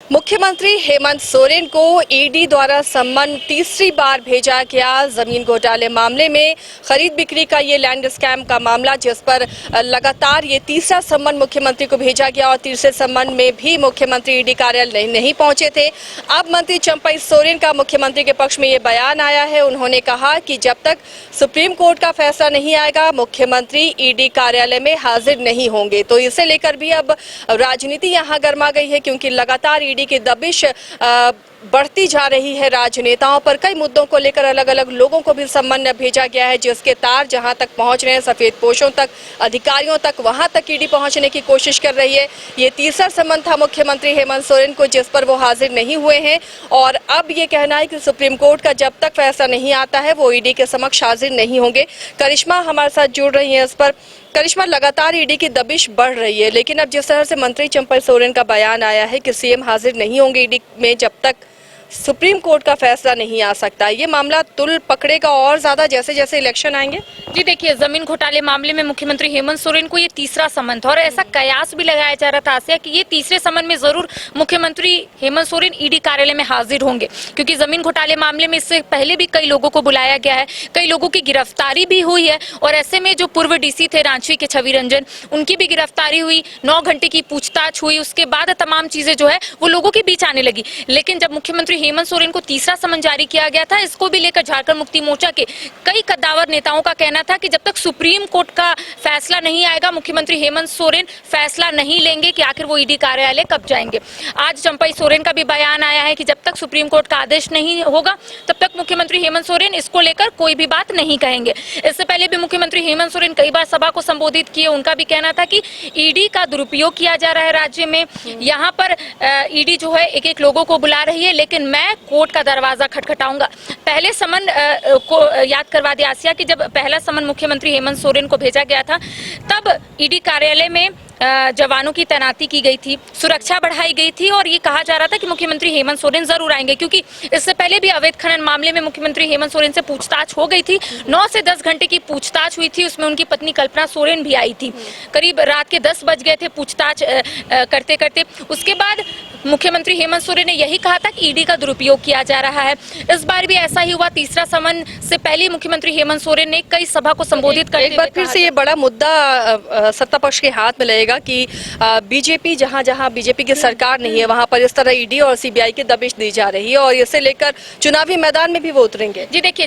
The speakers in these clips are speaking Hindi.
मुख्यमंत्री हेमंत सोरेन को ईडी द्वारा सम्मन तीसरी बार भेजा गया। जमीन घोटाले मामले में खरीद बिक्री का ये लैंड स्कैम का मामला, जिस पर लगातार ये तीसरा सम्मन मुख्यमंत्री को भेजा गया और तीसरे सम्मन में भी मुख्यमंत्री ईडी कार्यालय नहीं पहुंचे थे। अब मंत्री चंपई सोरेन का मुख्यमंत्री के पक्ष में ये बयान आया है। उन्होंने कहा कि जब तक सुप्रीम कोर्ट का फैसला नहीं आएगा, मुख्यमंत्री ईडी कार्यालय में हाजिर नहीं होंगे। तो इसे लेकर भी अब राजनीति यहाँ गर्मा गई है, क्योंकि लगातार ईडी की दबिश बढ़ती जा रही है। राजनेताओं पर कई मुद्दों को लेकर अलग अलग लोगों को भी सम्मन भेजा गया है, जिसके तार जहां तक पहुंच रहे हैं, सफेद पोशों तक, अधिकारियों तक, वहां तक ईडी पहुंचने की कोशिश कर रही है। ये तीसरा सम्मन था मुख्यमंत्री हेमंत सोरेन को, जिस पर वो हाजिर नहीं हुए हैं और अब ये कहना है कि सुप्रीम कोर्ट का जब तक फैसला नहीं आता है वो ईडी के समक्ष हाजिर नहीं होंगे। करिश्मा हमारे साथ जुड़ रही है इस पर। करिश्मा, लगातार ईडी की दबिश बढ़ रही है, लेकिन अब जिस तरह से मंत्री चंपई सोरेन का बयान आया है कि सीएम हाजिर नहीं होंगे ईडी में जब तक सुप्रीम कोर्ट का फैसला नहीं आ सकता, ये मामला तुल पकड़ेगा और ज्यादा जैसे जैसे इलेक्शन आएंगे। जी देखिए, जमीन घोटाले मामले में मुख्यमंत्री हेमंत सोरेन को ये तीसरा सम्मन था और ऐसा कयास भी लगाया जा रहा था आसिया कि ये तीसरे सम्मन में जरूर मुख्यमंत्री हेमंत सोरेन ईडी कार्यालय में हाजिर होंगे, क्योंकि जमीन घोटाले मामले में इससे पहले भी कई लोगों को बुलाया गया है, कई लोगों की गिरफ्तारी भी हुई है और ऐसे में जो पूर्व डीसी थे रांची के छवि रंजन, उनकी भी गिरफ्तारी हुई, 9 घंटे की पूछताछ हुई, उसके बाद तमाम चीजें जो है वो लोगों के बीच आने लगी। लेकिन जब मुख्यमंत्री हेमंत सोरेन को तीसरा सम्मन जारी किया गया था, इसको भी लेकर झारखंड मुक्ति मोर्चा के कई कद्दावर नेताओं का कहना था कि जब तक सुप्रीम कोर्ट का फैसला नहीं आएगा, मुख्यमंत्री हेमंत सोरेन फैसला नहीं लेंगे कि आखिर वो ईडी कार्यालय कब जाएंगे। आज चंपई सोरेन का भी बयान आया है कि जब तक सुप्रीम कोर्ट का आदेश नहीं होगा तब तक मुख्यमंत्री हेमंत सोरेन इसको लेकर कोई भी बात नहीं कहेंगे। इससे पहले भी मुख्यमंत्री हेमंत सोरेन कई बार सभा को संबोधित किए। उनका भी कहना था कि ईडी का दुरुपयोग किया जा रहा है राज्य में, यहाँ पर ईडी जो है एक एक लोगों को बुला रही है, लेकिन मैं कोर्ट का दरवाजा खटखटाऊंगा। पहले समन को याद करवा दिया आसिया कि जब पहला समन मुख्यमंत्री हेमंत सोरेन को भेजा गया था, तब ईडी कार्यालय में जवानों की तैनाती की गई थी, सुरक्षा बढ़ाई गई थी और ये कहा जा रहा था कि मुख्यमंत्री हेमंत सोरेन जरूर आएंगे, क्योंकि इससे पहले भी अवैध खनन मामले में मुख्यमंत्री हेमंत सोरेन से पूछताछ हो गई थी। 9 से 10 घंटे की पूछताछ हुई थी, उसमें उनकी पत्नी कल्पना सोरेन भी आई थी। करीब रात के 10 बज गए थे पूछताछ करते करते। उसके बाद मुख्यमंत्री हेमंत सोरेन ने यही कहा था कि ईडी का दुरुपयोग किया जा रहा है। इस बार भी ऐसा ही हुआ। तीसरा समन से पहले मुख्यमंत्री हेमंत सोरेन ने कई सभा को संबोधित करते एक बार फिर से ये बड़ा मुद्दा सत्ता पक्ष के हाथ में लगेगा कि बीजेपी जहां जहां बीजेपी की सरकार नहीं है, वहां पर इस तरह ईडी और सीबीआई की दबिश दी जा रही है और इसे लेकर चुनावी मैदान में भी वो उतरेंगे। जी देखिए,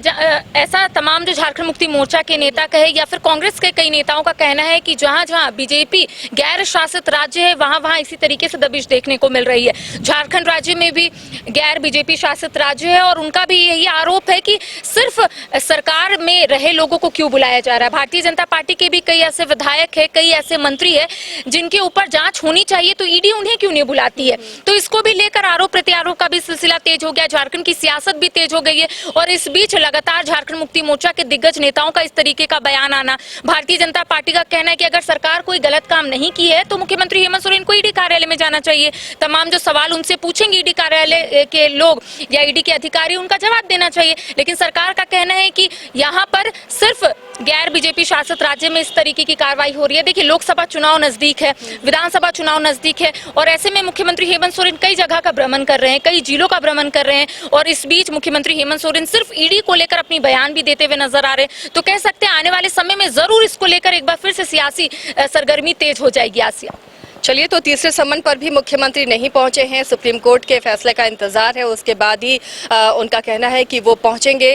ऐसा तमाम जो झारखंड मुक्ति मोर्चा के नेता कहे या फिर कांग्रेस के कई नेताओं का कहना है कि जहां जहां बीजेपी गैर शासित राज्य है, वहां वहां इसी तरीके से दबिश देखने को मिल रही है। झारखंड राज्य में भी गैर बीजेपी शासित राज्य है और उनका भी यही आरोप है कि सिर्फ सरकार में रहे लोगों को क्यों बुलाया जा रहा है। भारतीय जनता पार्टी के भी कई ऐसे विधायक है, कई ऐसे मंत्री है जिनके ऊपर जांच होनी चाहिए, तो ईडी उन्हें क्यों नहीं बुलाती है। तो इसको भी लेकर आरोप प्रत्यारोप का भी सिलसिला तेज हो गया। झारखंड की सियासत भी तेज हो गई है और इस बीच लगातार झारखंड मुक्ति मोर्चा के दिग्गज नेताओं का इस तरीके का बयान आना। भारतीय जनता पार्टी का कहना है कि अगर सरकार कोई गलत काम नहीं की है तो मुख्यमंत्री हेमंत सोरेन को ईडी कार्यालय में जाना चाहिए। तमाम जो सवाल उनसे पूछेंगे ईडी कार्यालय के लोग या ईडी के अधिकारी, उनका जवाब देना चाहिए। लेकिन सरकार का कहना है कि यहाँ पर सिर्फ गैर बीजेपी शासित राज्य में इस तरीके की कार्रवाई हो रही है। देखिए, लोकसभा चुनाव नजदीक है, विधानसभा चुनाव नजदीक है और ऐसे में मुख्यमंत्री हेमंत सोरेन कई जगह का भ्रमण कर रहे हैं, कई जिलों का भ्रमण कर रहे हैं और इस बीच मुख्यमंत्री हेमंत सोरेन सिर्फ ईडी को लेकर अपनी बयान भी देते हुए नजर आ रहे हैं। तो कह सकते हैं आने वाले समय में जरूर इसको लेकर एक बार फिर से सियासी सरगर्मी तेज हो जाएगी। आसिया, चलिए, तो तीसरे सम्मन पर भी मुख्यमंत्री नहीं पहुंचे हैं। सुप्रीम कोर्ट के फैसले का इंतजार है, उसके बाद ही उनका कहना है कि वो पहुंचेंगे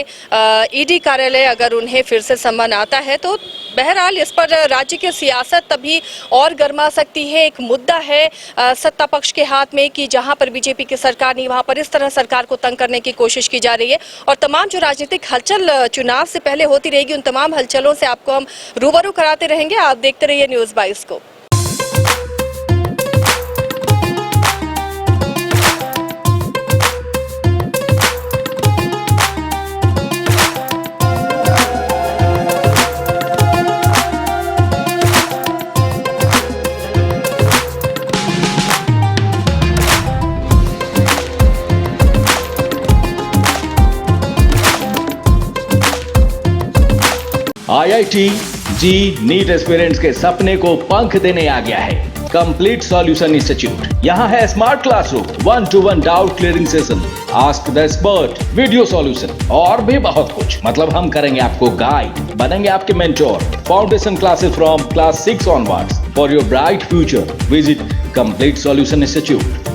ईडी कार्यालय अगर उन्हें फिर से सम्मन आता है तो। बहरहाल इस पर राज्य की सियासत तभी और गर्मा सकती है। एक मुद्दा है सत्ता पक्ष के हाथ में कि जहां पर बीजेपी की सरकार नहीं, वहां पर इस तरह सरकार को तंग करने की कोशिश की जा रही है और तमाम जो राजनीतिक हलचल चुनाव से पहले होती रहेगी, उन तमाम हलचलों से आपको हम रूबरू कराते रहेंगे। आप देखते रहिए न्यूज़ 22 को। IIT जी नीट एस्पिरेंट्स के सपने को पंख देने आ गया है। Complete solution institute. यहाँ है smart classroom, 1-to-1 doubt clearing session, ask the expert, video solution और भी बहुत कुछ। मतलब हम करेंगे आपको गाइड, बनेंगे आपके mentor. Foundation classes from class 6 onwards for your bright future. Visit complete solution institute.